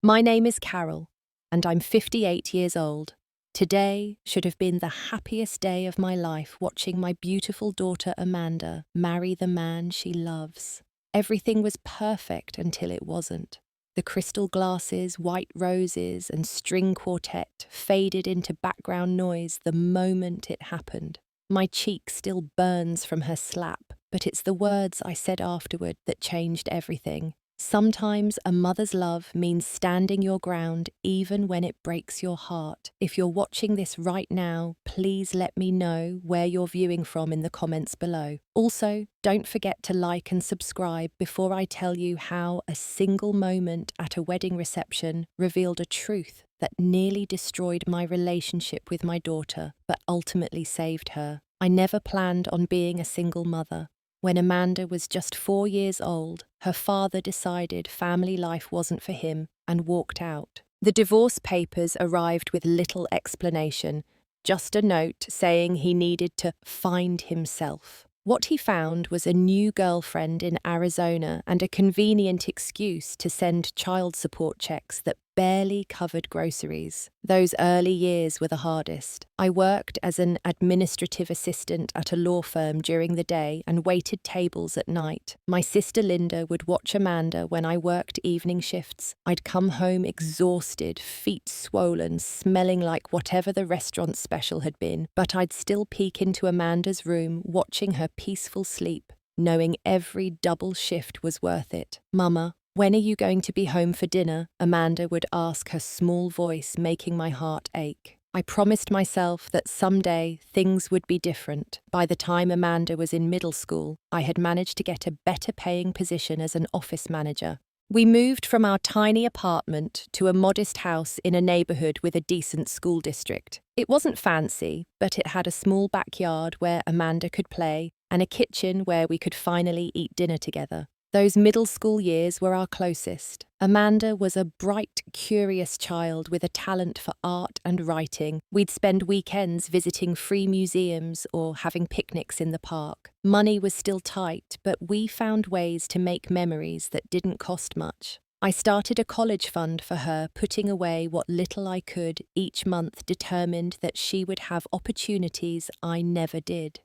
My name is Carol, and I'm 58 years old. Today should have been the happiest day of my life watching my beautiful daughter Amanda marry the man she loves. Everything was perfect until it wasn't. The crystal glasses, white roses, and string quartet faded into background noise the moment it happened. My cheek still burns from her slap, but it's the words I said afterward that changed everything. Sometimes a mother's love means standing your ground even when it breaks your heart. If you're watching this right now, please let me know where you're viewing from in the comments below. Also, don't forget to like and subscribe before I tell you how a single moment at a wedding reception revealed a truth that nearly destroyed my relationship with my daughter, but ultimately saved her. I never planned on being a single mother. When Amanda was just 4 years old, her father decided family life wasn't for him and walked out. The divorce papers arrived with little explanation, just a note saying he needed to find himself. What he found was a new girlfriend in Arizona and a convenient excuse to send child support checks that barely covered groceries. Those early years were the hardest. I worked as an administrative assistant at a law firm during the day and waited tables at night. My sister Linda would watch Amanda when I worked evening shifts. I'd come home exhausted, feet swollen, smelling like whatever the restaurant special had been, but I'd still peek into Amanda's room, watching her peaceful sleep, knowing every double shift was worth it. "Mama, when are you going to be home for dinner?" Amanda would ask, her small voice making my heart ache. I promised myself that someday things would be different. By the time Amanda was in middle school, I had managed to get a better paying position as an office manager. We moved from our tiny apartment to a modest house in a neighborhood with a decent school district. It wasn't fancy, but it had a small backyard where Amanda could play and a kitchen where we could finally eat dinner together. Those middle school years were our closest. Amanda was a bright, curious child with a talent for art and writing. We'd spend weekends visiting free museums or having picnics in the park. Money was still tight, but we found ways to make memories that didn't cost much. I started a college fund for her, putting away what little I could each month, determined that she would have opportunities I never did.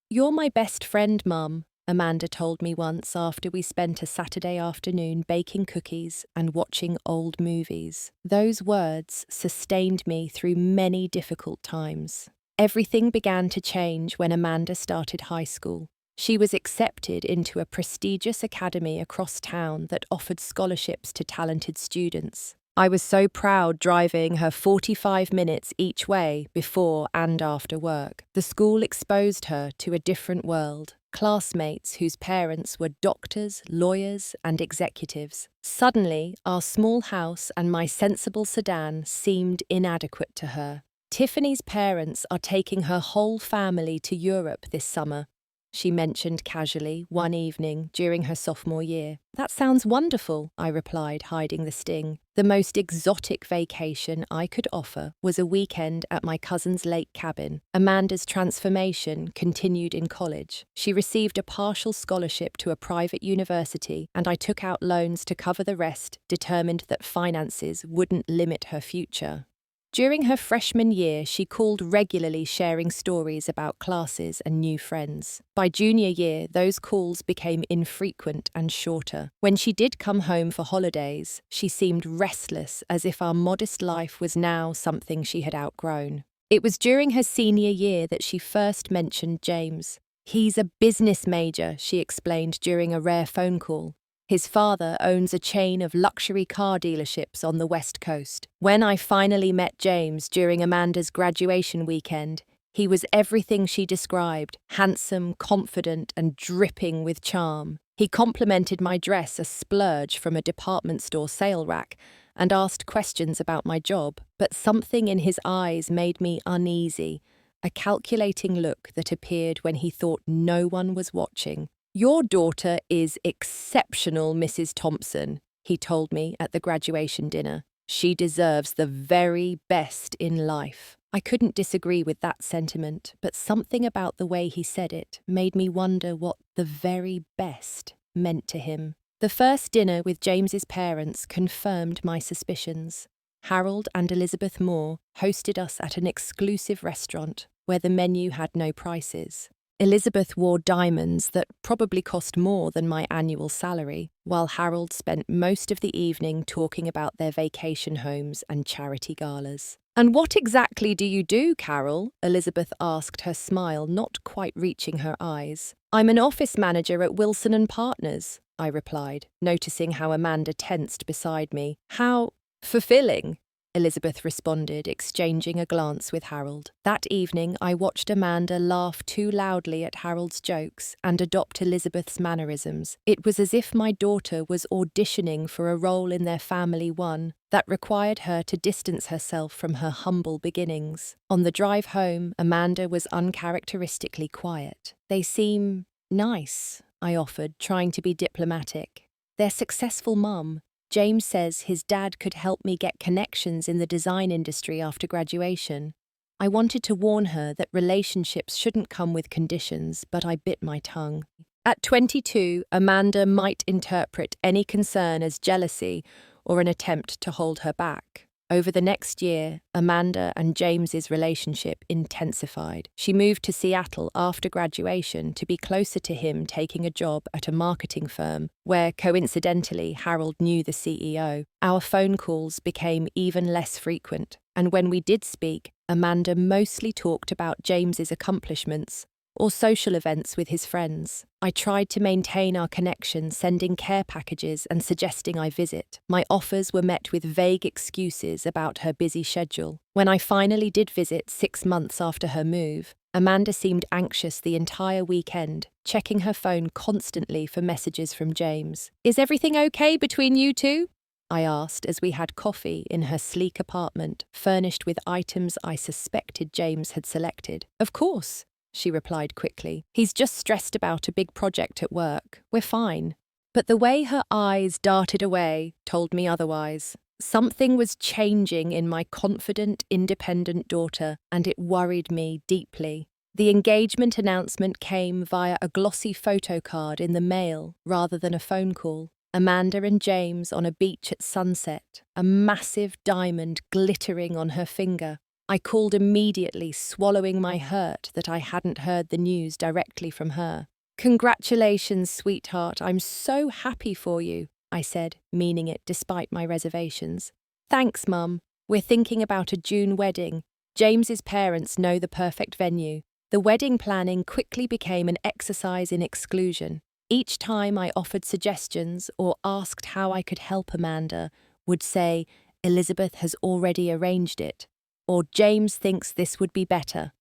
"You're my best friend, Mum," Amanda told me once after we spent a Saturday afternoon baking cookies and watching old movies. Those words sustained me through many difficult times. Everything began to change when Amanda started high school. She was accepted into a prestigious academy across town that offered scholarships to talented students. I was so proud driving her 45 minutes each way before and after work. The school exposed her to a different world. Classmates whose parents were doctors, lawyers, and executives. Suddenly, our small house and my sensible sedan seemed inadequate to her. "Tiffany's parents are taking her whole family to Europe this summer," she mentioned casually one evening during her sophomore year. "That sounds wonderful," I replied, hiding the sting. The most exotic vacation I could offer was a weekend at my cousin's lake cabin. Amanda's transformation continued in college. She received a partial scholarship to a private university, and I took out loans to cover the rest, determined that finances wouldn't limit her future. During her freshman year, she called regularly, sharing stories about classes and new friends. By junior year, those calls became infrequent and shorter. When she did come home for holidays, she seemed restless, as if our modest life was now something she had outgrown. It was during her senior year that she first mentioned James. "He's a business major," she explained during a rare phone call. "His father owns a chain of luxury car dealerships on the West Coast." When I finally met James during Amanda's graduation weekend, he was everything she described: handsome, confident, and dripping with charm. He complimented my dress, a splurge from a department store sale rack, and asked questions about my job, but something in his eyes made me uneasy, a calculating look that appeared when he thought no one was watching. "Your daughter is exceptional, Mrs. Thompson," he told me at the graduation dinner. "She deserves the very best in life." I couldn't disagree with that sentiment, but something about the way he said it made me wonder what the very best meant to him. The first dinner with James's parents confirmed my suspicions. Harold and Elizabeth Moore hosted us at an exclusive restaurant where the menu had no prices. Elizabeth wore diamonds that probably cost more than my annual salary, while Harold spent most of the evening talking about their vacation homes and charity galas. "And what exactly do you do, Carol?" Elizabeth asked, her smile not quite reaching her eyes. "I'm an office manager at Wilson and Partners," I replied, noticing how Amanda tensed beside me. "How fulfilling," Elizabeth responded, exchanging a glance with Harold. That evening, I watched Amanda laugh too loudly at Harold's jokes and adopt Elizabeth's mannerisms. It was as if my daughter was auditioning for a role in their family one that required her to distance herself from her humble beginnings. On the drive home, Amanda was uncharacteristically quiet. "They seem nice," I offered, trying to be diplomatic. "Their successful mum. James says his dad could help me get connections in the design industry after graduation." I wanted to warn her that relationships shouldn't come with conditions, but I bit my tongue. At 22, Amanda might interpret any concern as jealousy or an attempt to hold her back. Over the next year, Amanda and James's relationship intensified. She moved to Seattle after graduation to be closer to him, taking a job at a marketing firm where, coincidentally, Harold knew the CEO. Our phone calls became even less frequent, and when we did speak, Amanda mostly talked about James's accomplishments or social events with his friends. I tried to maintain our connection, sending care packages and suggesting I visit. My offers were met with vague excuses about her busy schedule. When I finally did visit 6 months after her move, Amanda seemed anxious the entire weekend, checking her phone constantly for messages from James. "Is everything okay between you two?" I asked as we had coffee in her sleek apartment, furnished with items I suspected James had selected. "Of course," she replied quickly. "He's just stressed about a big project at work. We're fine." But the way her eyes darted away told me otherwise. Something was changing in my confident, independent daughter, and it worried me deeply. The engagement announcement came via a glossy photo card in the mail rather than a phone call. Amanda and James on a beach at sunset, a massive diamond glittering on her finger. I called immediately, swallowing my hurt that I hadn't heard the news directly from her. "Congratulations, sweetheart, I'm so happy for you," I said, meaning it despite my reservations. "Thanks, Mum. We're thinking about a June wedding. James's parents know the perfect venue." The wedding planning quickly became an exercise in exclusion. Each time I offered suggestions or asked how I could help Amanda, would say, "Elizabeth has already arranged it," or "James thinks this would be better."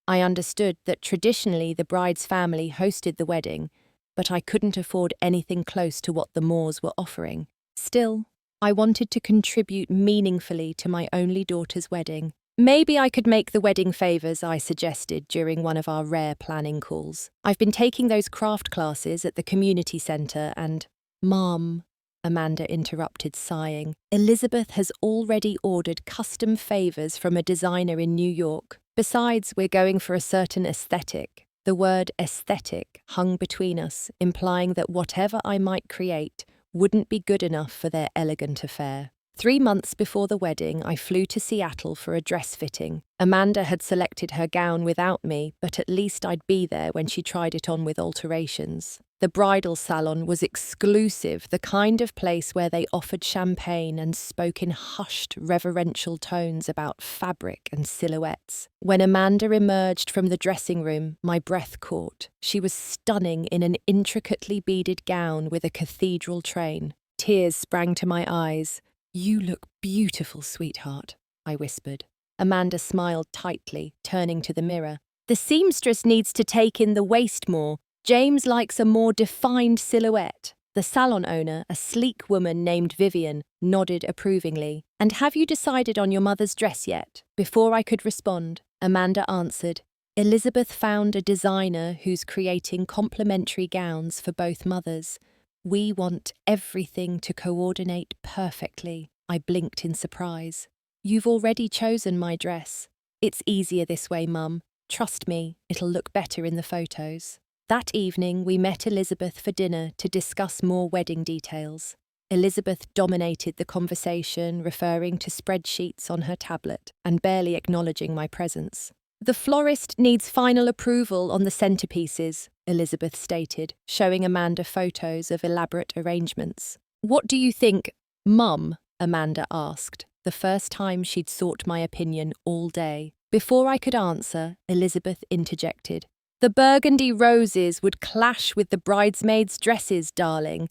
I understood that traditionally the bride's family hosted the wedding, but I couldn't afford anything close to what the Moores were offering. Still, I wanted to contribute meaningfully to my only daughter's wedding. "Maybe I could make the wedding favours," I suggested during one of our rare planning calls. "I've been taking those craft classes at the community centre and—" "Mom," Amanda interrupted, sighing, "Elizabeth has already ordered custom favours from a designer in New York. Besides, we're going for a certain aesthetic." The word aesthetic hung between us, implying that whatever I might create wouldn't be good enough for their elegant affair. 3 months before the wedding, I flew to Seattle for a dress fitting. Amanda had selected her gown without me, but at least I'd be there when she tried it on with alterations. The bridal salon was exclusive, the kind of place where they offered champagne and spoke in hushed, reverential tones about fabric and silhouettes. When Amanda emerged from the dressing room, my breath caught. She was stunning in an intricately beaded gown with a cathedral train. Tears sprang to my eyes. "You look beautiful, sweetheart," I whispered. Amanda smiled tightly, turning to the mirror. "The seamstress needs to take in the waist more. James likes a more defined silhouette." The salon owner, a sleek woman named Vivian, nodded approvingly. "And have you decided on your mother's dress yet?" Before I could respond, Amanda answered, "Elizabeth found a designer who's creating complementary gowns for both mothers. We want everything to coordinate perfectly." I blinked in surprise. "You've already chosen my dress." "It's easier this way, Mum. Trust me, it'll look better in the photos." That evening, we met Elizabeth for dinner to discuss more wedding details. Elizabeth dominated the conversation, referring to spreadsheets on her tablet and barely acknowledging my presence. "The florist needs final approval on the centerpieces," Elizabeth stated, showing Amanda photos of elaborate arrangements. "What do you think, Mum?" Amanda asked, the first time she'd sought my opinion all day. Before I could answer, Elizabeth interjected. "The burgundy roses would clash with the bridesmaids' dresses, darling.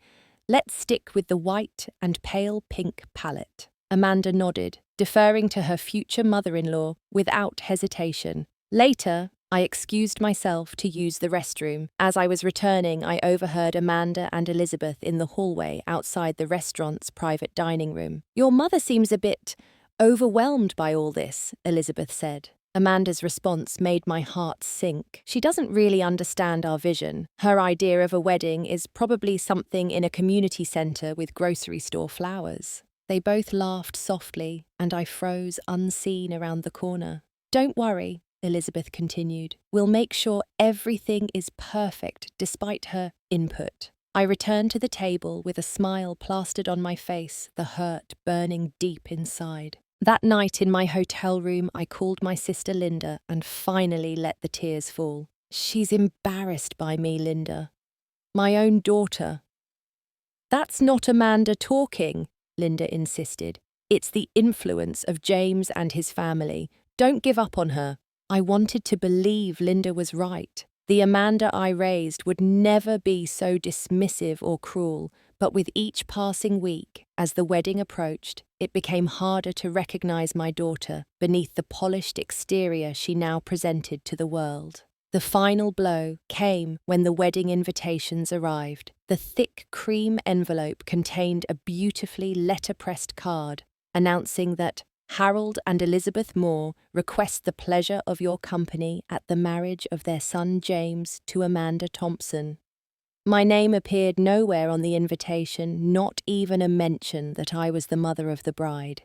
Let's stick with the white and pale pink palette." Amanda nodded, deferring to her future mother-in-law without hesitation. Later, I excused myself to use the restroom. As I was returning, I overheard Amanda and Elizabeth in the hallway outside the restaurant's private dining room. "Your mother seems a bit overwhelmed by all this," Elizabeth said. Amanda's response made my heart sink. She doesn't really understand our vision. Her idea of a wedding is probably something in a community centre with grocery store flowers. They both laughed softly, and I froze unseen around the corner. "Don't worry," Elizabeth continued. "We'll make sure everything is perfect despite her input." I returned to the table with a smile plastered on my face, the hurt burning deep inside. That night in my hotel room, I called my sister Linda and finally let the tears fall. "She's embarrassed by me, Linda. My own daughter." "That's not Amanda talking," Linda insisted. "It's the influence of James and his family. Don't give up on her." I wanted to believe Linda was right. The Amanda I raised would never be so dismissive or cruel, but with each passing week, as the wedding approached, it became harder to recognize my daughter beneath the polished exterior she now presented to the world. The final blow came when the wedding invitations arrived. The thick cream envelope contained a beautifully letterpressed card announcing that Harold and Elizabeth Moore request the pleasure of your company at the marriage of their son James to Amanda Thompson. My name appeared nowhere on the invitation, not even a mention that I was the mother of the bride.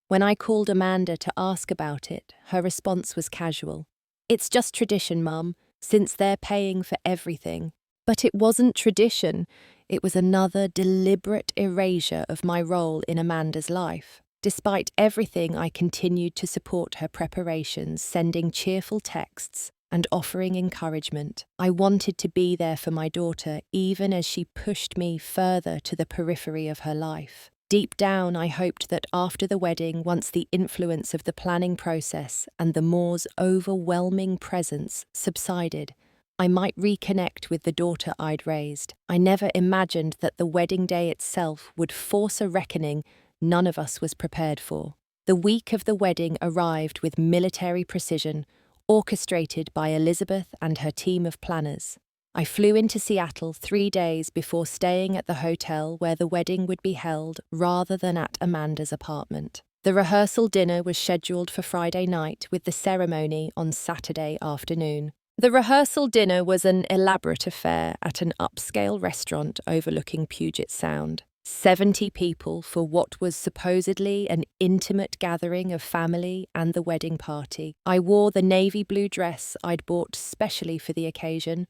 When I called Amanda to ask about it, her response was casual. "It's just tradition, Mum, since they're paying for everything." But it wasn't tradition. It was another deliberate erasure of my role in Amanda's life. Despite everything, I continued to support her preparations, sending cheerful texts and offering encouragement. I wanted to be there for my daughter, even as she pushed me further to the periphery of her life. Deep down, I hoped that after the wedding, once the influence of the planning process and the Moore's overwhelming presence subsided, I might reconnect with the daughter I'd raised. I never imagined that the wedding day itself would force a reckoning none of us was prepared for. The week of the wedding arrived with military precision, orchestrated by Elizabeth and her team of planners. I flew into Seattle 3 days before staying at the hotel where the wedding would be held rather than at Amanda's apartment. The rehearsal dinner was scheduled for Friday night with the ceremony on Saturday afternoon. The rehearsal dinner was an elaborate affair at an upscale restaurant overlooking Puget Sound. 70 people for what was supposedly an intimate gathering of family and the wedding party. I wore the navy blue dress I'd bought specially for the occasion,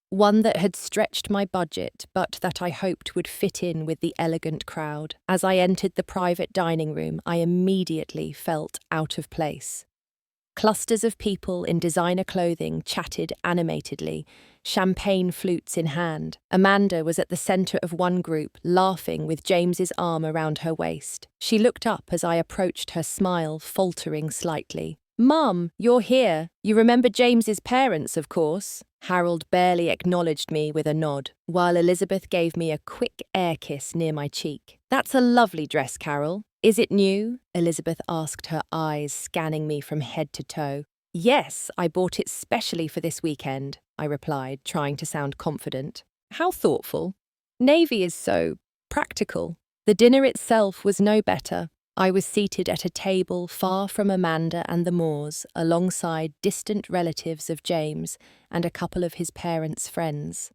one that had stretched my budget but that I hoped would fit in with the elegant crowd. As I entered the private dining room, I immediately felt out of place. Clusters of people in designer clothing chatted animatedly, champagne flutes in hand. Amanda was at the centre of one group, laughing with James's arm around her waist. She looked up as I approached her, smile faltering slightly. "Mum, you're here. You remember James's parents, of course." Harold barely acknowledged me with a nod, while Elizabeth gave me a quick air kiss near my cheek. "That's a lovely dress, Carol. Is it new?" Elizabeth asked, her eyes scanning me from head to toe. "Yes, I bought it specially for this weekend," I replied, trying to sound confident. "How thoughtful. Navy is so practical." The dinner itself was no better. I was seated at a table far from Amanda and the Moores, alongside distant relatives of James and a couple of his parents' friends.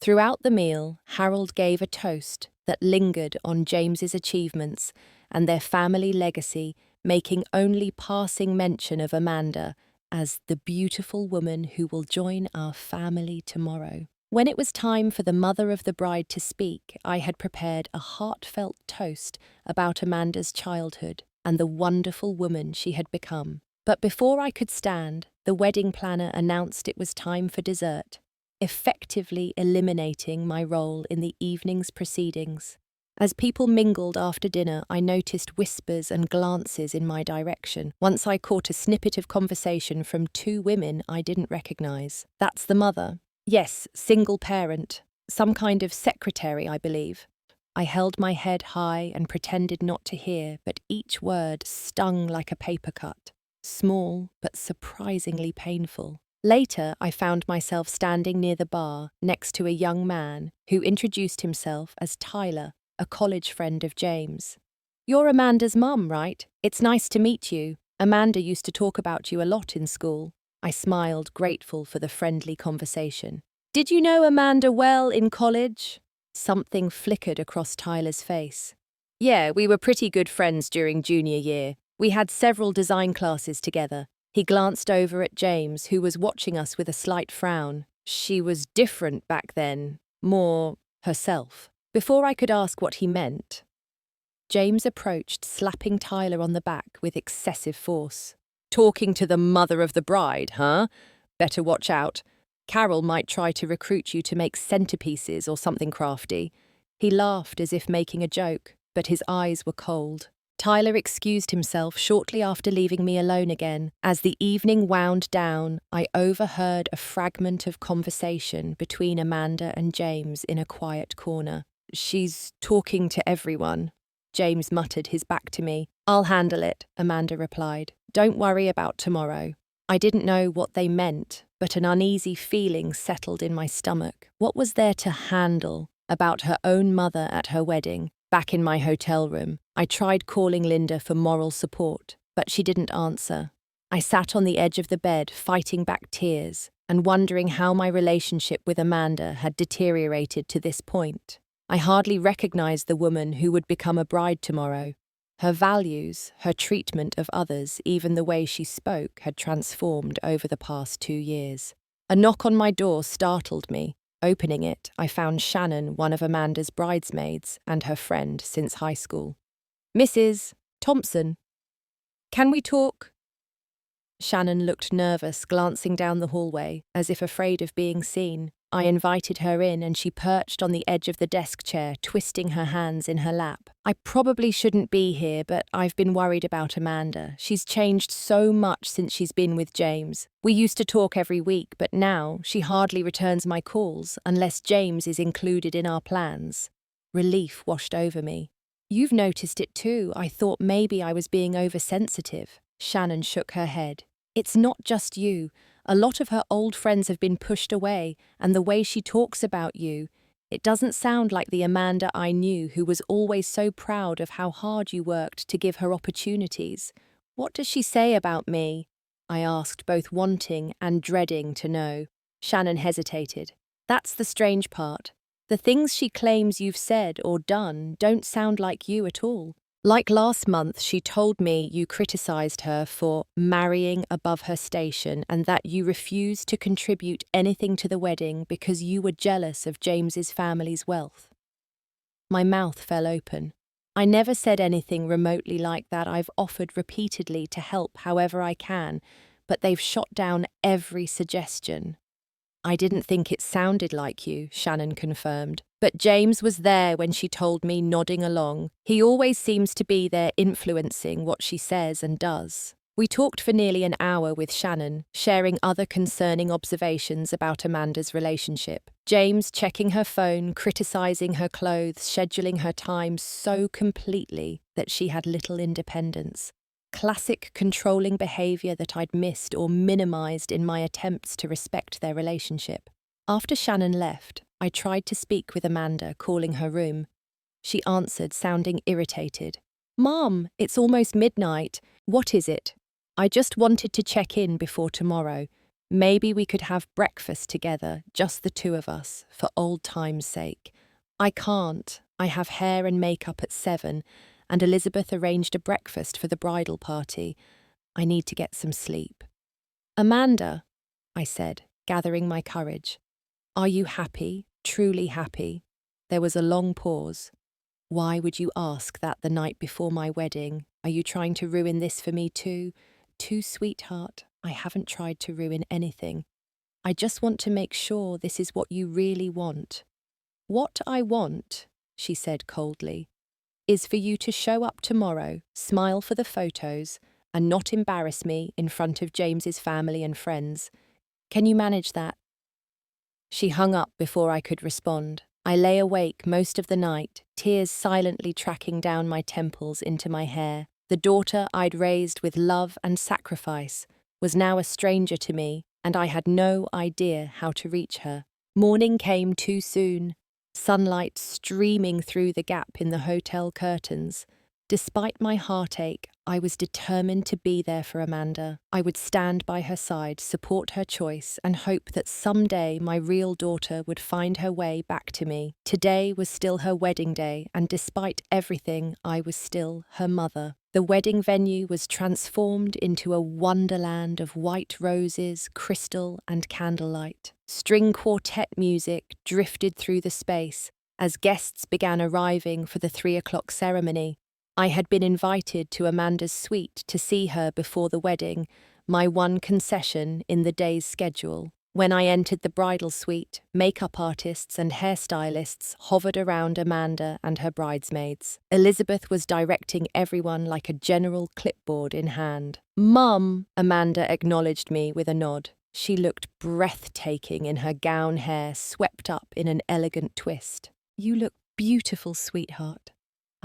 Throughout the meal, Harold gave a toast that lingered on James's achievements and their family legacy, making only passing mention of Amanda, as the beautiful woman who will join our family tomorrow. When it was time for the mother of the bride to speak, I had prepared a heartfelt toast about Amanda's childhood and the wonderful woman she had become. But before I could stand, the wedding planner announced it was time for dessert, effectively eliminating my role in the evening's proceedings. As people mingled after dinner, I noticed whispers and glances in my direction. Once I caught a snippet of conversation from two women I didn't recognize. That's the mother. Yes, single parent. Some kind of secretary, I believe. I held my head high and pretended not to hear, but each word stung like a paper cut. Small, but surprisingly painful. Later, I found myself standing near the bar, next to a young man who introduced himself as Tyler, a college friend of James. "You're Amanda's mum, right? It's nice to meet you. Amanda used to talk about you a lot in school." I smiled, grateful for the friendly conversation. "Did you know Amanda well in college?" Something flickered across Tyler's face. "Yeah, we were pretty good friends during junior year. We had several design classes together." He glanced over at James, who was watching us with a slight frown. She was different back then, more herself. Before I could ask what he meant, James approached, slapping Tyler on the back with excessive force. "Talking to the mother of the bride, huh? Better watch out. Carol might try to recruit you to make centerpieces or something crafty." He laughed as if making a joke, but his eyes were cold. Tyler excused himself shortly after leaving me alone again. As the evening wound down, I overheard a fragment of conversation between Amanda and James in a quiet corner. "She's talking to everyone," James muttered, his back to me. "I'll handle it," Amanda replied. "Don't worry about tomorrow." I didn't know what they meant, but an uneasy feeling settled in my stomach. What was there to handle about her own mother at her wedding? Back in my hotel room, I tried calling Linda for moral support, but she didn't answer. I sat on the edge of the bed, fighting back tears, and wondering how my relationship with Amanda had deteriorated to this point. I hardly recognized the woman who would become a bride tomorrow. Her values, her treatment of others, even the way she spoke, had transformed over the past 2 years. A knock on my door startled me. Opening it, I found Shannon, one of Amanda's bridesmaids, and her friend since high school. "Mrs. Thompson, can we talk?" Shannon looked nervous, glancing down the hallway, as if afraid of being seen. I invited her in, and she perched on the edge of the desk chair, twisting her hands in her lap. "I probably shouldn't be here, but I've been worried about Amanda. She's changed so much since she's been with James. We used to talk every week, but now she hardly returns my calls unless James is included in our plans." Relief washed over me. "You've noticed it too. I thought maybe I was being oversensitive." Shannon shook her head. "It's not just you. A lot of her old friends have been pushed away, and the way she talks about you, it doesn't sound like the Amanda I knew who was always so proud of how hard you worked to give her opportunities. What does she say about me?" I asked, both wanting and dreading to know. Shannon hesitated. "That's the strange part. The things she claims you've said or done don't sound like you at all. Like last month, she told me you criticized her for marrying above her station and that you refused to contribute anything to the wedding because you were jealous of James's family's wealth." My mouth fell open. "I never said anything remotely like that. I've offered repeatedly to help however I can, but they've shot down every suggestion." "I didn't think it sounded like you," Shannon confirmed. "But James was there when she told me, nodding along. He always seems to be there influencing what she says and does." We talked for nearly an hour with Shannon, sharing other concerning observations about Amanda's relationship. James checking her phone, criticizing her clothes, scheduling her time so completely that she had little independence. Classic controlling behavior that I'd missed or minimized in my attempts to respect their relationship. After Shannon left, I tried to speak with Amanda, calling her room. She answered, sounding irritated. "Mom, it's almost midnight. What is it?" "I just wanted to check in before tomorrow. Maybe we could have breakfast together, just the two of us, for old time's sake." "I can't. I have hair and makeup at 7, and Elizabeth arranged a breakfast for the bridal party. I need to get some sleep." Amanda, I said, gathering my courage. Are you happy, truly happy? There was a long pause. Why would you ask that the night before my wedding? Are you trying to ruin this for me too? Too, sweetheart, I haven't tried to ruin anything. I just want to make sure this is what you really want. What I want, she said coldly, is for you to show up tomorrow, smile for the photos, and not embarrass me in front of James's family and friends. Can you manage that? She hung up before I could respond. I lay awake most of the night, tears silently tracking down my temples into my hair. The daughter I'd raised with love and sacrifice was now a stranger to me, and I had no idea how to reach her. Morning came too soon, sunlight streaming through the gap in the hotel curtains. Despite my heartache, I was determined to be there for Amanda. I would stand by her side, support her choice, and hope that someday my real daughter would find her way back to me. Today was still her wedding day, and despite everything, I was still her mother. The wedding venue was transformed into a wonderland of white roses, crystal, and candlelight. String quartet music drifted through the space as guests began arriving for the 3 o'clock ceremony. I had been invited to Amanda's suite to see her before the wedding, my one concession in the day's schedule. When I entered the bridal suite, makeup artists and hairstylists hovered around Amanda and her bridesmaids. Elizabeth was directing everyone like a general, clipboard in hand. "Mum," Amanda acknowledged me with a nod. She looked breathtaking in her gown hair swept up in an elegant twist. "You look beautiful, sweetheart,"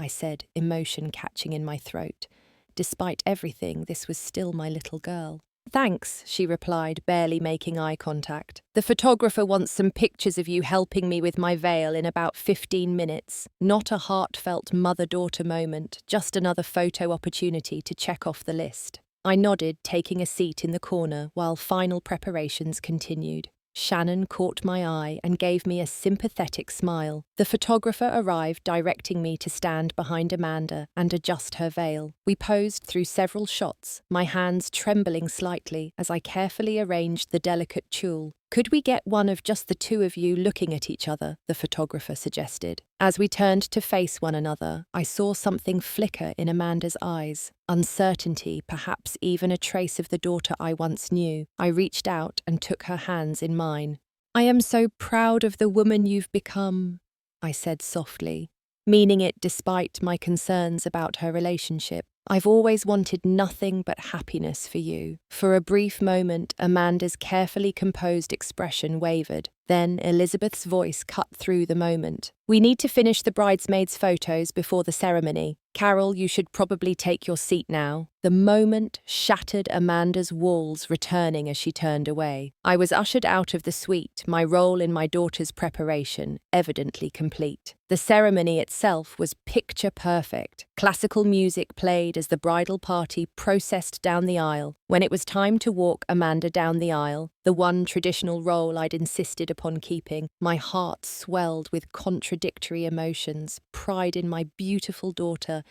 I said, emotion catching in my throat. Despite everything, this was still my little girl. "Thanks," she replied, barely making eye contact. "The photographer wants some pictures of you helping me with my veil in about 15 minutes. Not a heartfelt mother-daughter moment, just another photo opportunity to check off the list." I nodded, taking a seat in the corner while final preparations continued. Shannon caught my eye and gave me a sympathetic smile. The photographer arrived, directing me to stand behind Amanda and adjust her veil. We posed through several shots, my hands trembling slightly as I carefully arranged the delicate tulle. "Could we get one of just the two of you looking at each other?" the photographer suggested. As we turned to face one another, I saw something flicker in Amanda's eyes. Uncertainty, perhaps even a trace of the daughter I once knew. I reached out and took her hands in mine. "I am so proud of the woman you've become," I said softly, meaning it despite my concerns about her relationship. "I've always wanted nothing but happiness for you." For a brief moment, Amanda's carefully composed expression wavered. Then Elizabeth's voice cut through the moment. "We need to finish the bridesmaids' photos before the ceremony. Carol, you should probably take your seat now." The moment shattered Amanda's walls, returning as she turned away. I was ushered out of the suite, my role in my daughter's preparation evidently complete. The ceremony itself was picture perfect. Classical music played as the bridal party processed down the aisle. When it was time to walk Amanda down the aisle, the one traditional role I'd insisted upon keeping, my heart swelled with contradictory emotions, pride in my beautiful daughter,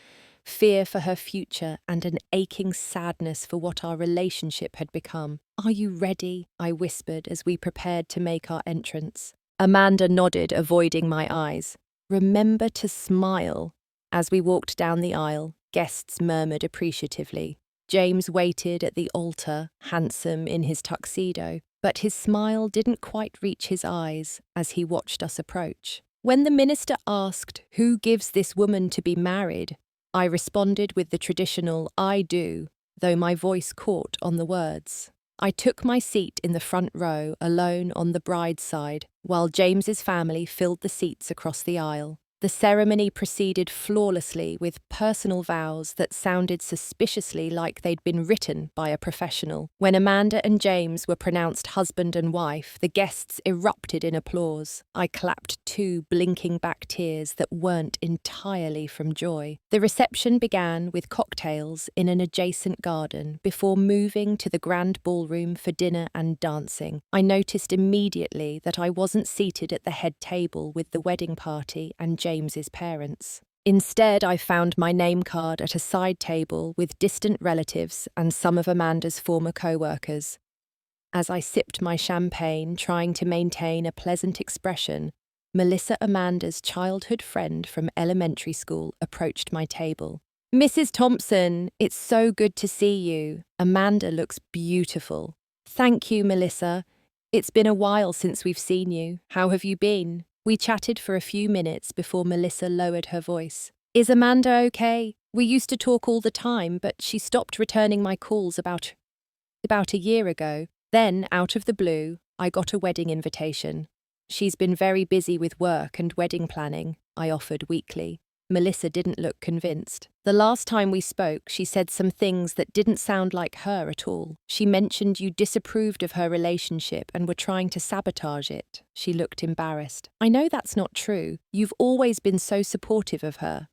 fear for her future, and an aching sadness for what our relationship had become. "Are you ready?" I whispered as we prepared to make our entrance. Amanda nodded, avoiding my eyes. "Remember to smile." As we walked down the aisle, guests murmured appreciatively. James waited at the altar, handsome in his tuxedo, but his smile didn't quite reach his eyes as he watched us approach. When the minister asked, "Who gives this woman to be married?" I responded with the traditional "I do," though my voice caught on the words. I took my seat in the front row, alone on the bride's side, while James's family filled the seats across the aisle. The ceremony proceeded flawlessly with personal vows that sounded suspiciously like they'd been written by a professional. When Amanda and James were pronounced husband and wife, the guests erupted in applause. I clapped too, blinking back tears that weren't entirely from joy. The reception began with cocktails in an adjacent garden before moving to the grand ballroom for dinner and dancing. I noticed immediately that I wasn't seated at the head table with the wedding party and James's parents. Instead, I found my name card at a side table with distant relatives and some of Amanda's former co-workers. As I sipped my champagne, trying to maintain a pleasant expression, Melissa Amanda's childhood friend from elementary school approached my table. "Mrs. Thompson, it's so good to see you. Amanda looks beautiful." "Thank you, Melissa. It's been a while since we've seen you. How have you been?" We chatted for a few minutes before Melissa lowered her voice. "Is Amanda okay? We used to talk all the time, but she stopped returning my calls about a year ago. Then, out of the blue, I got a wedding invitation. She's been very busy with work and wedding planning," I offered weakly. Melissa didn't look convinced. "The last time we spoke, she said some things that didn't sound like her at all. She mentioned you disapproved of her relationship and were trying to sabotage it." She looked embarrassed. "I know that's not true. You've always been so supportive of her."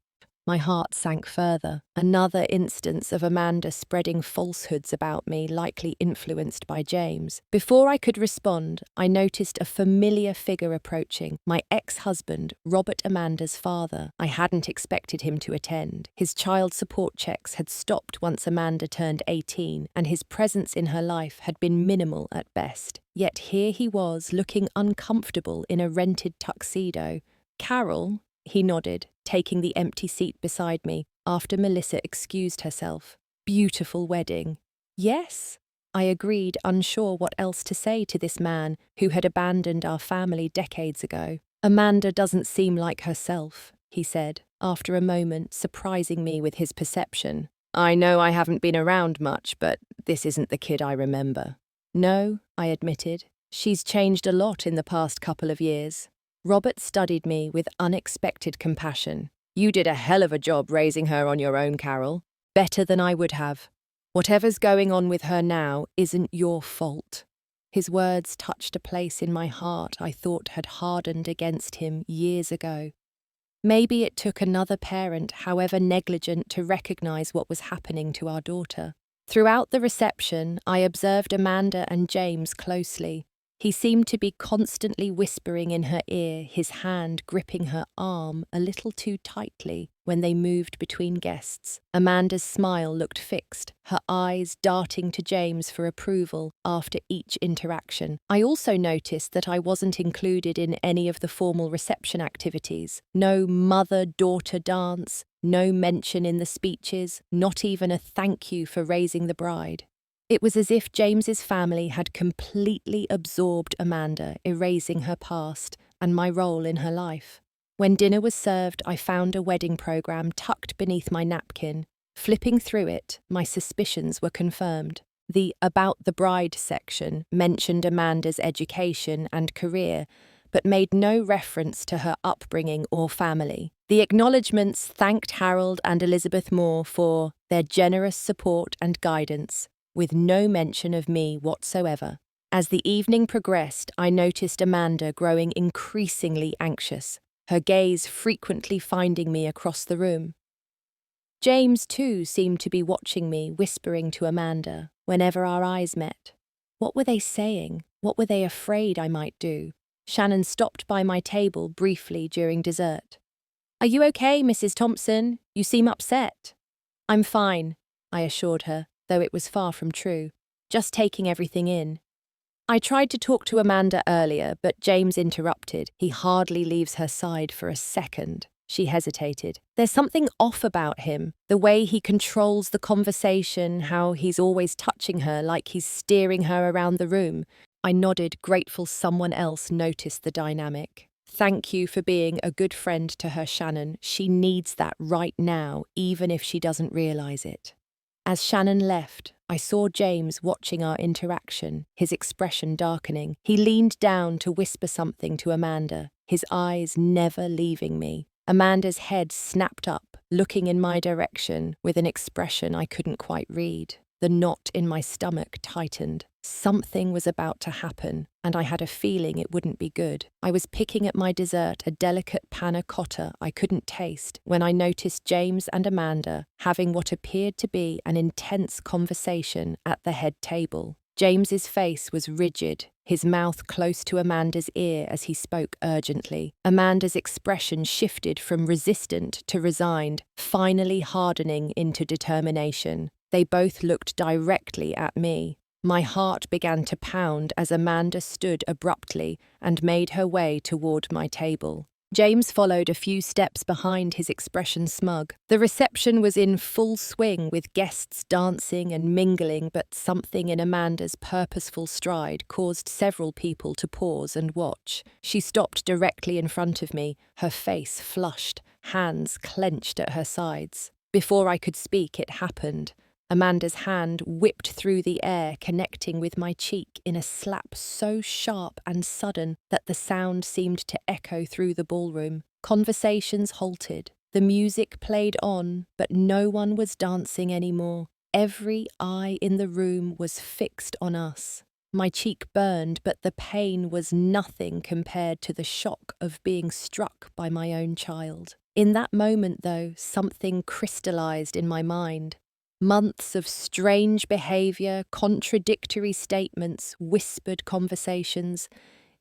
My heart sank further. Another instance of Amanda spreading falsehoods about me, likely influenced by James. Before I could respond, I noticed a familiar figure approaching, my ex-husband, Robert Amanda's father. I hadn't expected him to attend. His child support checks had stopped once Amanda turned 18, and his presence in her life had been minimal at best. Yet here he was, looking uncomfortable in a rented tuxedo. "Carol?" He nodded, taking the empty seat beside me after Melissa excused herself. "Beautiful wedding." "Yes," I agreed, unsure what else to say to this man who had abandoned our family decades ago. "Amanda doesn't seem like herself," he said, after a moment, surprising me with his perception. "I know I haven't been around much, but this isn't the kid I remember." "No," I admitted. "She's changed a lot in the past couple of years." Robert studied me with unexpected compassion. "You did a hell of a job raising her on your own, Carol. Better than I would have. Whatever's going on with her now isn't your fault." His words touched a place in my heart I thought had hardened against him years ago. Maybe it took another parent, however negligent, to recognize what was happening to our daughter. Throughout the reception, I observed Amanda and James closely. He seemed to be constantly whispering in her ear, his hand gripping her arm a little too tightly when they moved between guests. Amanda's smile looked fixed, her eyes darting to James for approval after each interaction. I also noticed that I wasn't included in any of the formal reception activities. No mother-daughter dance, no mention in the speeches, not even a thank you for raising the bride. It was as if James's family had completely absorbed Amanda, erasing her past and my role in her life. When dinner was served, I found a wedding program tucked beneath my napkin. Flipping through it, my suspicions were confirmed. The About the Bride section mentioned Amanda's education and career, but made no reference to her upbringing or family. The acknowledgements thanked Harold and Elizabeth Moore for their generous support and guidance, with no mention of me whatsoever. As the evening progressed, I noticed Amanda growing increasingly anxious, her gaze frequently finding me across the room. James, too, seemed to be watching me, whispering to Amanda whenever our eyes met. What were they saying? What were they afraid I might do? Shannon stopped by my table briefly during dessert. "Are you okay, Mrs. Thompson? You seem upset." "I'm fine," I assured her, though it was far from true, just taking everything in. I tried to talk to Amanda earlier, but James interrupted. He hardly leaves her side for a second. She hesitated. "There's something off about him, the way he controls the conversation, how he's always touching her like he's steering her around the room." I nodded, grateful someone else noticed the dynamic. "Thank you for being a good friend to her, Shannon. She needs that right now, even if she doesn't realize it." As Shannon left, I saw James watching our interaction, his expression darkening. He leaned down to whisper something to Amanda, his eyes never leaving me. Amanda's head snapped up, looking in my direction with an expression I couldn't quite read. The knot in my stomach tightened. Something was about to happen, and I had a feeling it wouldn't be good. I was picking at my dessert, a delicate panna cotta I couldn't taste, when I noticed James and Amanda having what appeared to be an intense conversation at the head table. James's face was rigid, his mouth close to Amanda's ear as he spoke urgently. Amanda's expression shifted from resistant to resigned, finally hardening into determination. They both looked directly at me. My heart began to pound as Amanda stood abruptly and made her way toward my table. James followed a few steps behind, his expression smug. The reception was in full swing with guests dancing and mingling, but something in Amanda's purposeful stride caused several people to pause and watch. She stopped directly in front of me, her face flushed, hands clenched at her sides. Before I could speak, it happened. Amanda's hand whipped through the air, connecting with my cheek in a slap so sharp and sudden that the sound seemed to echo through the ballroom. Conversations halted. The music played on, but no one was dancing anymore. Every eye in the room was fixed on us. My cheek burned, but the pain was nothing compared to the shock of being struck by my own child. In that moment, though, something crystallized in my mind. Months of strange behavior, contradictory statements, whispered conversations.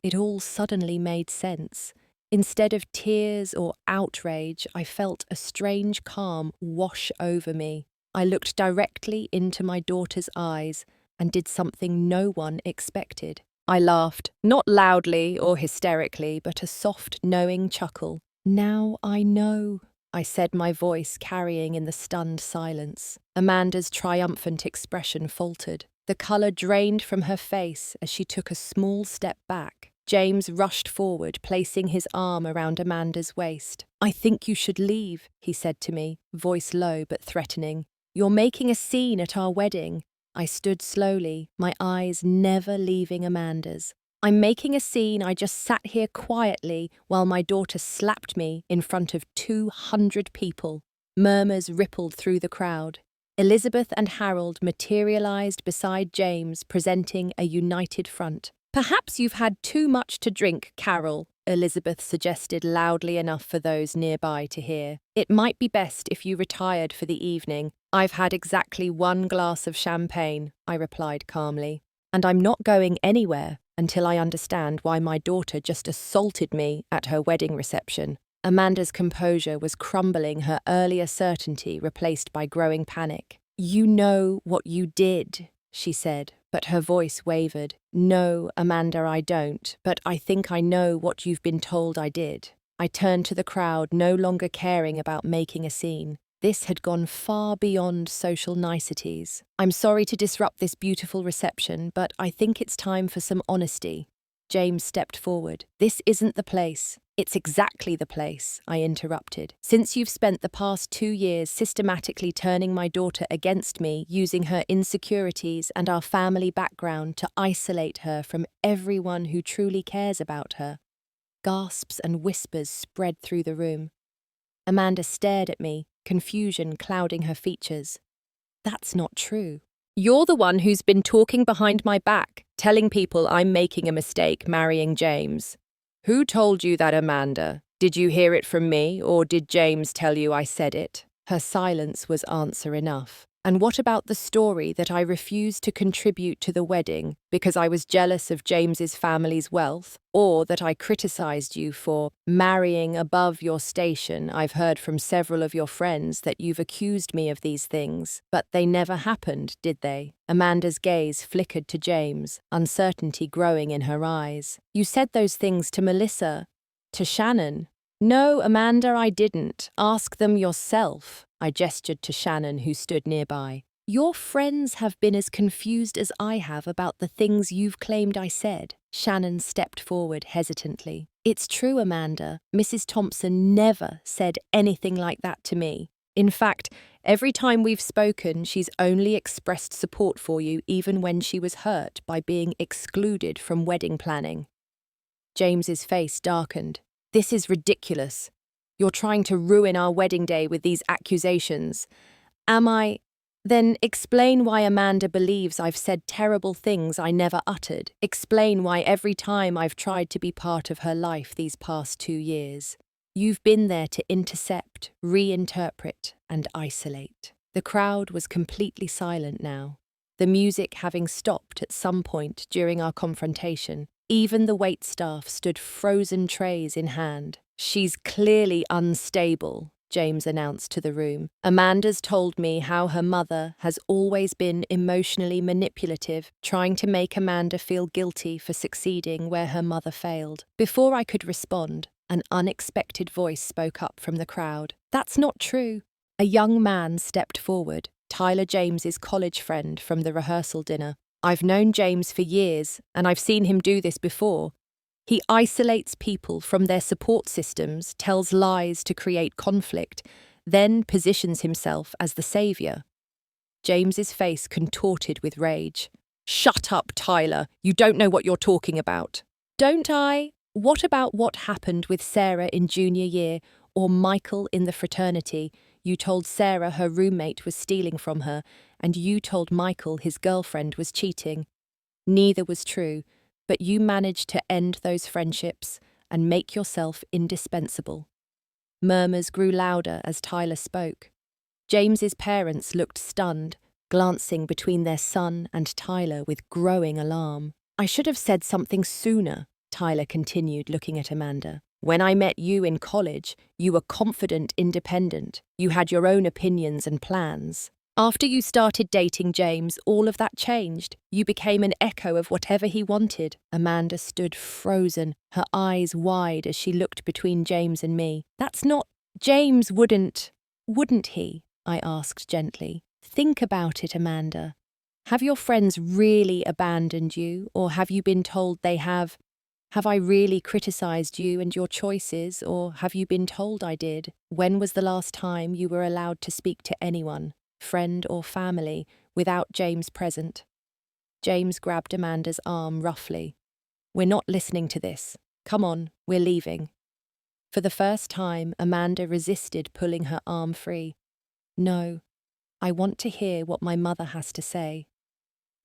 It all suddenly made sense. Instead of tears or outrage, I felt a strange calm wash over me. I looked directly into my daughter's eyes and did something no one expected. I laughed, not loudly or hysterically, but a soft, knowing chuckle. "Now I know," I said, my voice carrying in the stunned silence. Amanda's triumphant expression faltered. The colour drained from her face as she took a small step back. James rushed forward, placing his arm around Amanda's waist. "I think you should leave," he said to me, voice low but threatening. "You're making a scene at our wedding." I stood slowly, my eyes never leaving Amanda's. "I'm making a scene. I just sat here quietly while my daughter slapped me in front of 200 people. Murmurs rippled through the crowd. Elizabeth and Harold materialized beside James, presenting a united front. "Perhaps you've had too much to drink, Carol," Elizabeth suggested loudly enough for those nearby to hear. "It might be best if you retired for the evening." "I've had exactly 1 glass of champagne," I replied calmly. "And I'm not going anywhere until I understand why my daughter just assaulted me at her wedding reception." Amanda's composure was crumbling, her earlier certainty replaced by growing panic. "You know what you did," she said, but her voice wavered. "No, Amanda, I don't, but I think I know what you've been told I did." I turned to the crowd, no longer caring about making a scene. This had gone far beyond social niceties. "I'm sorry to disrupt this beautiful reception, but I think it's time for some honesty." James stepped forward. "This isn't the place." "It's exactly the place," I interrupted. "Since you've spent the past 2 years systematically turning my daughter against me, using her insecurities and our family background to isolate her from everyone who truly cares about her." Gasps and whispers spread through the room. Amanda stared at me, confusion clouding her features. "That's not true." "You're the one who's been talking behind my back, telling people I'm making a mistake marrying James." "Who told you that, Amanda? Did you hear it from me, or did James tell you I said it?" Her silence was answer enough. "And what about the story that I refused to contribute to the wedding because I was jealous of James's family's wealth, or that I criticized you for marrying above your station? I've heard from several of your friends that you've accused me of these things, but they never happened, did they?" Amanda's gaze flickered to James, uncertainty growing in her eyes. "You said those things to Melissa, to Shannon." "No, Amanda, I didn't. Ask them yourself." I gestured to Shannon, who stood nearby. "Your friends have been as confused as I have about the things you've claimed I said." Shannon stepped forward hesitantly. "It's true, Amanda. Mrs. Thompson never said anything like that to me. In fact, every time we've spoken, she's only expressed support for you even when she was hurt by being excluded from wedding planning." James's face darkened. "This is ridiculous. You're trying to ruin our wedding day with these accusations." "Am I? Then explain why Amanda believes I've said terrible things I never uttered. Explain why every time I've tried to be part of her life these past 2 years, you've been there to intercept, reinterpret, and isolate." The crowd was completely silent now, the music having stopped at some point during our confrontation. Even the waitstaff stood frozen trays in hand. "She's clearly unstable," James announced to the room. Amanda's told me how her mother has always been emotionally manipulative, trying to make Amanda feel guilty for succeeding where her mother failed. Before I could respond, an unexpected voice spoke up from the crowd. That's not true. A young man stepped forward, Tyler James's college friend from the rehearsal dinner. I've known James for years, and I've seen him do this before. He isolates people from their support systems, tells lies to create conflict, then positions himself as the savior. James's face contorted with rage. Shut up, Tyler. You don't know what you're talking about. Don't I? What about what happened with Sarah in junior year or Michael in the fraternity? You told Sarah her roommate was stealing from her, and you told Michael his girlfriend was cheating. Neither was true, but you managed to end those friendships and make yourself indispensable. Murmurs grew louder as Tyler spoke. James's parents looked stunned, glancing between their son and Tyler with growing alarm. I should have said something sooner, Tyler continued, looking at Amanda. When I met you in college, you were confident, independent. You had your own opinions and plans. After you started dating James, all of that changed. You became an echo of whatever he wanted. Amanda stood frozen, her eyes wide as she looked between James and me. That's not... James wouldn't he? I asked gently. Think about it, Amanda. Have your friends really abandoned you, or have you been told they have? Have I really criticized you and your choices, or have you been told I did? When was the last time you were allowed to speak to anyone, friend or family, without James present? James grabbed Amanda's arm roughly. We're not listening to this. Come on, we're leaving. For the first time, Amanda resisted pulling her arm free. No, I want to hear what my mother has to say.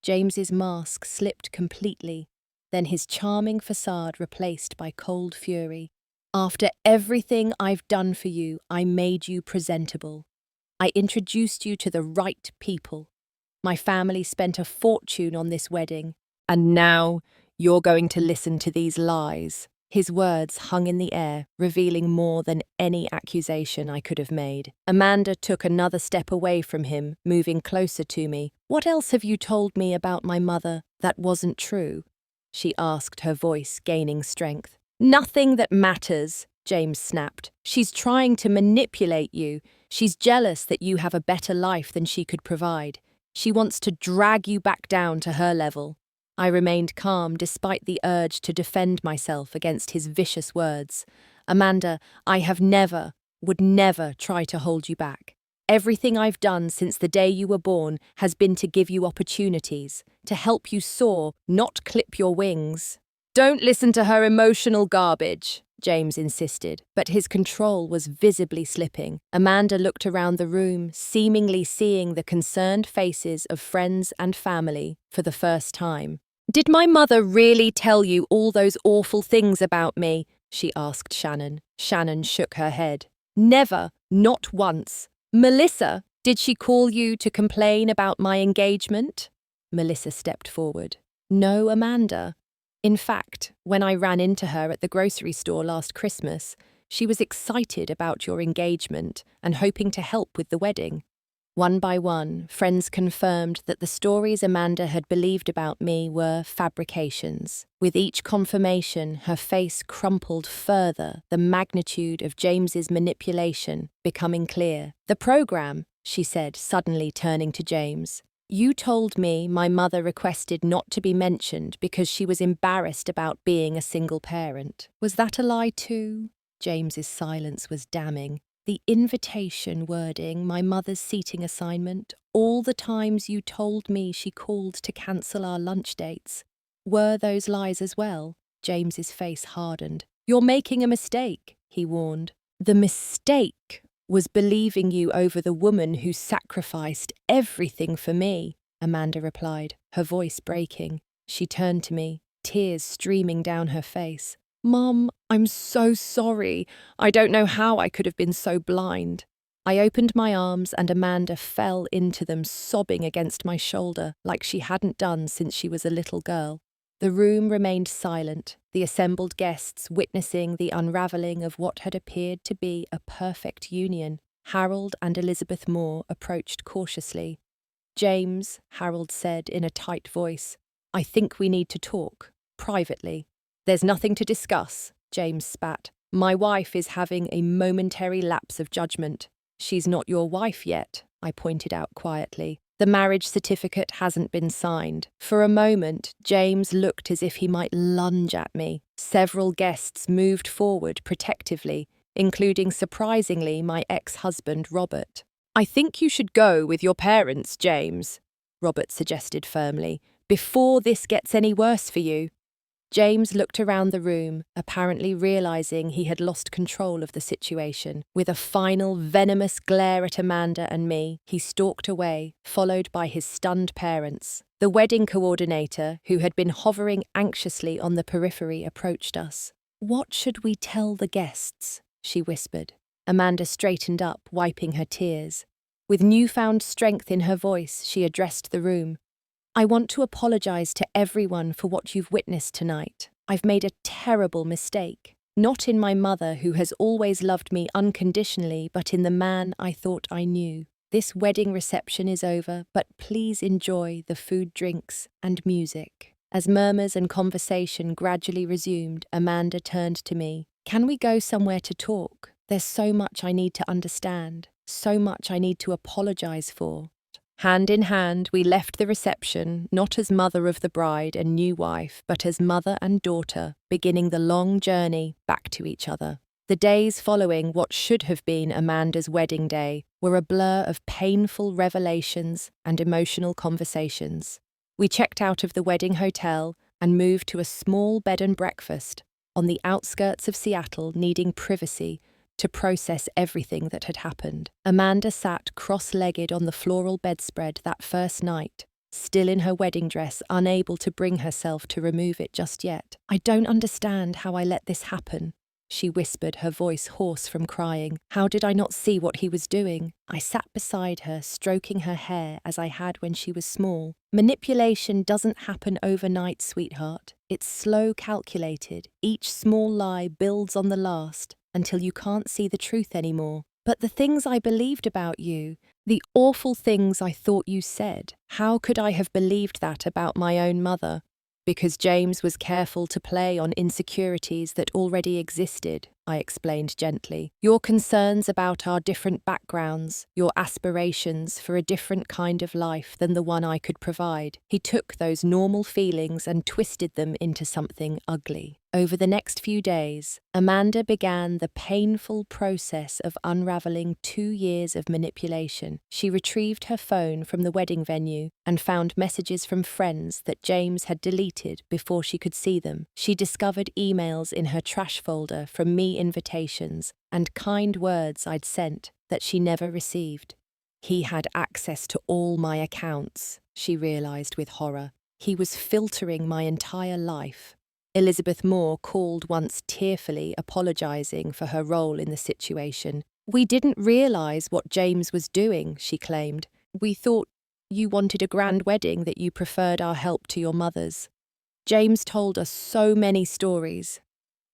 James's mask slipped completely, then his charming facade replaced by cold fury. After everything I've done for you, I made you presentable. I introduced you to the right people. My family spent a fortune on this wedding, and now you're going to listen to these lies. His words hung in the air, revealing more than any accusation I could have made. Amanda took another step away from him, moving closer to me. What else have you told me about my mother that wasn't true? She asked, her voice gaining strength. Nothing that matters, James snapped. She's trying to manipulate you. She's jealous that you have a better life than she could provide. She wants to drag you back down to her level. I remained calm despite the urge to defend myself against his vicious words. Amanda, I would never try to hold you back. Everything I've done since the day you were born has been to give you opportunities, to help you soar, not clip your wings. Don't listen to her emotional garbage, James insisted, but his control was visibly slipping. Amanda looked around the room, seemingly seeing the concerned faces of friends and family for the first time. Did my mother really tell you all those awful things about me? She asked Shannon. Shannon shook her head. Never, not once. Melissa, did she call you to complain about my engagement? Melissa stepped forward. No, Amanda. In fact, when I ran into her at the grocery store last Christmas, she was excited about your engagement and hoping to help with the wedding. One by one, friends confirmed that the stories Amanda had believed about me were fabrications. With each confirmation, her face crumpled further, the magnitude of James's manipulation becoming clear. The program, she said, suddenly turning to James. You told me my mother requested not to be mentioned because she was embarrassed about being a single parent. Was that a lie too? James's silence was damning. The invitation wording, my mother's seating assignment, all the times you told me she called to cancel our lunch dates. Were those lies as well? James's face hardened. You're making a mistake, he warned. The mistake was believing you over the woman who sacrificed everything for me, Amanda replied, her voice breaking. She turned to me, tears streaming down her face. Mom, I'm so sorry. I don't know how I could have been so blind. I opened my arms and Amanda fell into them, sobbing against my shoulder like she hadn't done since she was a little girl. The room remained silent, the assembled guests witnessing the unravelling of what had appeared to be a perfect union. Harold and Elizabeth Moore approached cautiously. "James," Harold said in a tight voice, "I think we need to talk, privately." "There's nothing to discuss," James spat. "My wife is having a momentary lapse of judgment." "She's not your wife yet," I pointed out quietly. "The marriage certificate hasn't been signed." For a moment, James looked as if he might lunge at me. Several guests moved forward protectively, including, surprisingly, my ex-husband, Robert. "I think you should go with your parents, James," Robert suggested firmly, "before this gets any worse for you." James looked around the room, apparently realizing he had lost control of the situation. With a final venomous glare at Amanda and me, he stalked away, followed by his stunned parents. The wedding coordinator, who had been hovering anxiously on the periphery, approached us. "What should we tell the guests?" she whispered. Amanda straightened up, wiping her tears. With newfound strength in her voice, she addressed the room. "I want to apologize to everyone for what you've witnessed tonight. I've made a terrible mistake. Not in my mother, who has always loved me unconditionally, but in the man I thought I knew. This wedding reception is over, but please enjoy the food, drinks, and music." As murmurs and conversation gradually resumed, Amanda turned to me. "Can we go somewhere to talk? There's so much I need to understand, so much I need to apologize for." Hand in hand, we left the reception, not as mother of the bride and new wife, but as mother and daughter, beginning the long journey back to each other. The days following what should have been Amanda's wedding day were a blur of painful revelations and emotional conversations. We checked out of the wedding hotel and moved to a small bed and breakfast on the outskirts of Seattle, needing privacy to process everything that had happened. Amanda sat cross-legged on the floral bedspread that first night, still in her wedding dress, unable to bring herself to remove it just yet. "I don't understand how I let this happen," she whispered, her voice hoarse from crying. "How did I not see what he was doing?" I sat beside her, stroking her hair as I had when she was small. "Manipulation doesn't happen overnight, sweetheart. It's slow, calculated. Each small lie builds on the last, until you can't see the truth anymore. But the things I believed about you, the awful things I thought you said, how could I have believed that about my own mother?" "Because James was careful to play on insecurities that already existed," I explained gently. "Your concerns about our different backgrounds, your aspirations for a different kind of life than the one I could provide. He took those normal feelings and twisted them into something ugly." Over the next few days, Amanda began the painful process of unraveling 2 years of manipulation. She retrieved her phone from the wedding venue and found messages from friends that James had deleted before she could see them. She discovered emails in her trash folder from me invitations and kind words I'd sent that she never received. He had access to all my accounts, she realized with horror. He was filtering my entire life. Elizabeth Moore called once, tearfully apologizing for her role in the situation. "We didn't realize what James was doing," she claimed. "We thought you wanted a grand wedding, that you preferred our help to your mother's." James told us so many stories.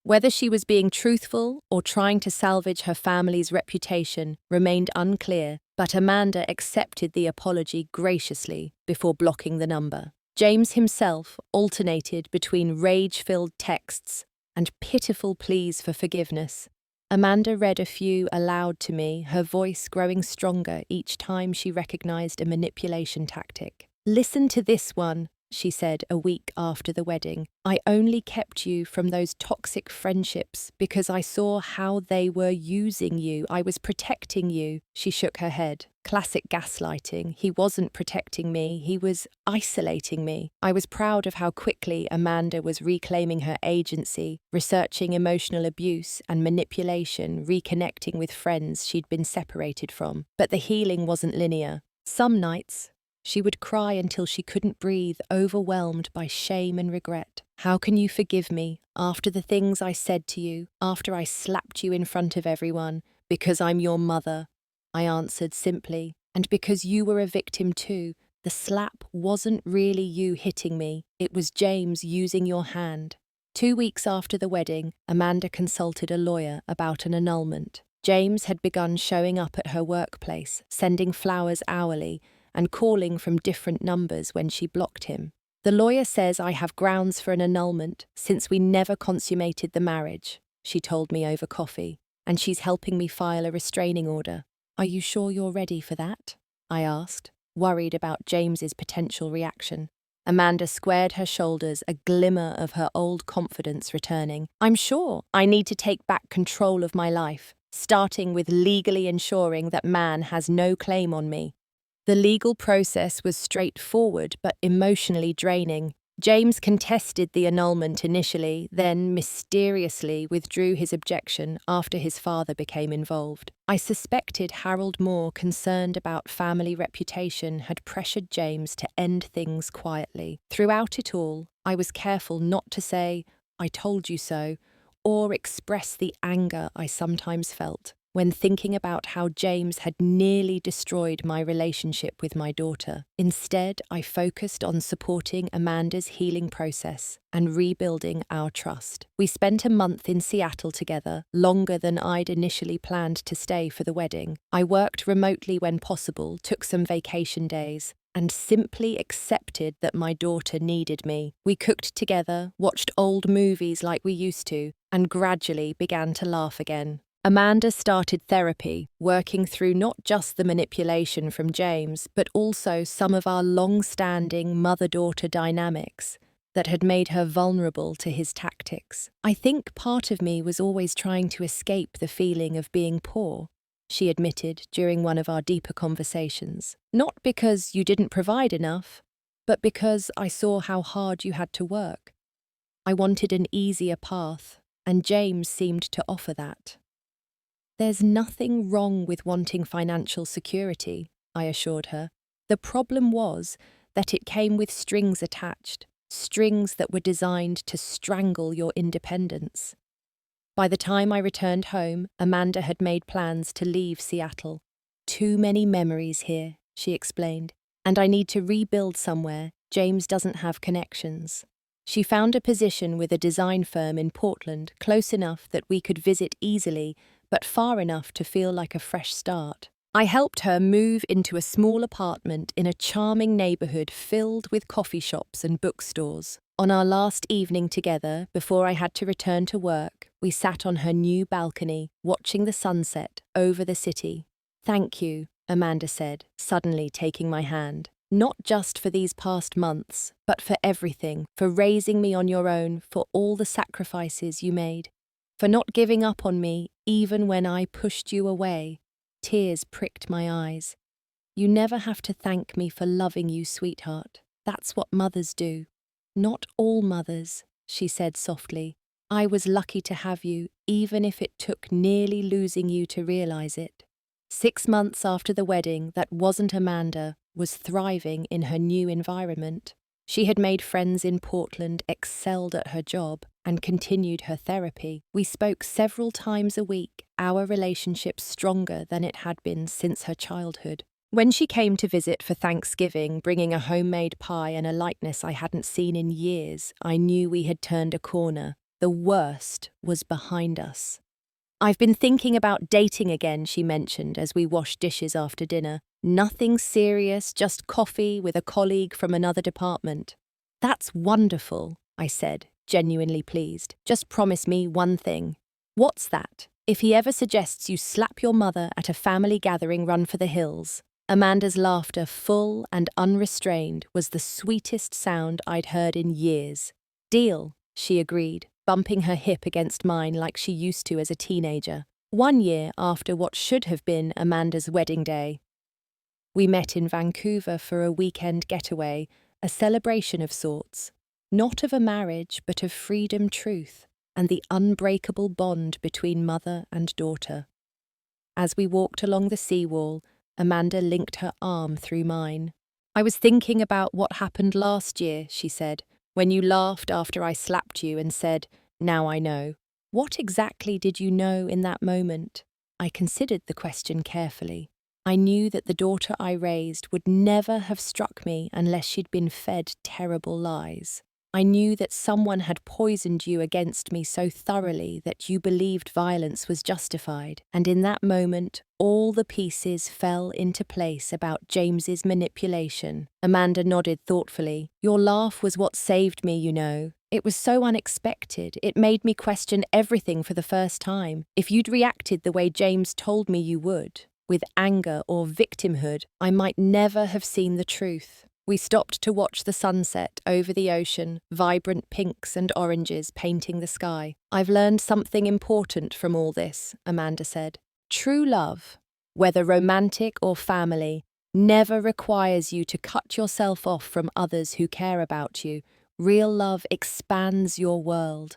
Whether she was being truthful or trying to salvage her family's reputation remained unclear, but Amanda accepted the apology graciously before blocking the number. James himself alternated between rage-filled texts and pitiful pleas for forgiveness. Amanda read a few aloud to me, her voice growing stronger each time she recognized a manipulation tactic. "Listen to this one," she said a week after the wedding. "I only kept you from those toxic friendships because I saw how they were using you. I was protecting you." She shook her head. Classic gaslighting. He wasn't protecting me, he was isolating me. I was proud of how quickly Amanda was reclaiming her agency, researching emotional abuse and manipulation, reconnecting with friends she'd been separated from. But the healing wasn't linear. Some nights, she would cry until she couldn't breathe, overwhelmed by shame and regret. "How can you forgive me after the things I said to you, after I slapped you in front of everyone? Because I'm your mother," I answered simply, "and because you were a victim too. The slap wasn't really you hitting me, it was James using your hand. 2 weeks after the wedding, Amanda consulted a lawyer about an annulment. James had begun showing up at her workplace, sending flowers hourly, and calling from different numbers when she blocked him. The lawyer says I have grounds for an annulment since we never consummated the marriage, she told me over coffee, and she's helping me file a restraining order. Are you sure you're ready for that? I asked, worried about James's potential reaction. Amanda squared her shoulders, a glimmer of her old confidence returning. I'm sure I need to take back control of my life, starting with legally ensuring that man has no claim on me. The legal process was straightforward but emotionally draining. James contested the annulment initially, then mysteriously withdrew his objection after his father became involved. I suspected Harold Moore, concerned about family reputation, had pressured James to end things quietly. Throughout it all, I was careful not to say, "I told you so," or express the anger I sometimes felt when thinking about how James had nearly destroyed my relationship with my daughter. Instead, I focused on supporting Amanda's healing process and rebuilding our trust. We spent a month in Seattle together, longer than I'd initially planned to stay for the wedding. I worked remotely when possible, took some vacation days, and simply accepted that my daughter needed me. We cooked together, watched old movies like we used to, and gradually began to laugh again. Amanda started therapy, working through not just the manipulation from James, but also some of our long-standing mother-daughter dynamics that had made her vulnerable to his tactics. I think part of me was always trying to escape the feeling of being poor, she admitted during one of our deeper conversations. Not because you didn't provide enough, but because I saw how hard you had to work. I wanted an easier path, and James seemed to offer that. There's nothing wrong with wanting financial security, I assured her. The problem was that it came with strings attached, strings that were designed to strangle your independence. By the time I returned home, Amanda had made plans to leave Seattle. Too many memories here, she explained, and I need to rebuild somewhere. James doesn't have connections. She found a position with a design firm in Portland, close enough that we could visit easily, but far enough to feel like a fresh start. I helped her move into a small apartment in a charming neighborhood filled with coffee shops and bookstores. On our last evening together, before I had to return to work, we sat on her new balcony, watching the sunset over the city. Thank you, Amanda said, suddenly taking my hand. Not just for these past months, but for everything, for raising me on your own, for all the sacrifices you made, for not giving up on me even when I pushed you away. Tears pricked my eyes. You never have to thank me for loving you, sweetheart. That's what mothers do. Not all mothers, she said softly. I was lucky to have you, even if it took nearly losing you to realize it. 6 months after the wedding, that wasn't Amanda, was thriving in her new environment. She had made friends in Portland, excelled at her job, and continued her therapy. We spoke several times a week, our relationship stronger than it had been since her childhood. When she came to visit for Thanksgiving, bringing a homemade pie and a lightness I hadn't seen in years, I knew we had turned a corner. The worst was behind us. I've been thinking about dating again, she mentioned as we washed dishes after dinner. Nothing serious, just coffee with a colleague from another department. That's wonderful, I said, genuinely pleased. Just promise me one thing. What's that? If he ever suggests you slap your mother at a family gathering, run for the hills. Amanda's laughter, full and unrestrained, was the sweetest sound I'd heard in years. Deal, she agreed, bumping her hip against mine like she used to as a teenager. 1 year after what should have been Amanda's wedding day. We met in Vancouver for a weekend getaway, a celebration of sorts. Not of a marriage, but of freedom, truth, and the unbreakable bond between mother and daughter. As we walked along the seawall, Amanda linked her arm through mine. I was thinking about what happened last year, she said, when you laughed after I slapped you and said, "Now I know." What exactly did you know in that moment? I considered the question carefully. I knew that the daughter I raised would never have struck me unless she'd been fed terrible lies. I knew that someone had poisoned you against me so thoroughly that you believed violence was justified, and in that moment, all the pieces fell into place about James's manipulation. Amanda nodded thoughtfully. Your laugh was what saved me, you know. It was so unexpected. It made me question everything for the first time. If you'd reacted the way James told me you would, with anger or victimhood, I might never have seen the truth. We stopped to watch the sunset over the ocean, vibrant pinks and oranges painting the sky. I've learned something important from all this, Amanda said. True love, whether romantic or family, never requires you to cut yourself off from others who care about you. Real love expands your world.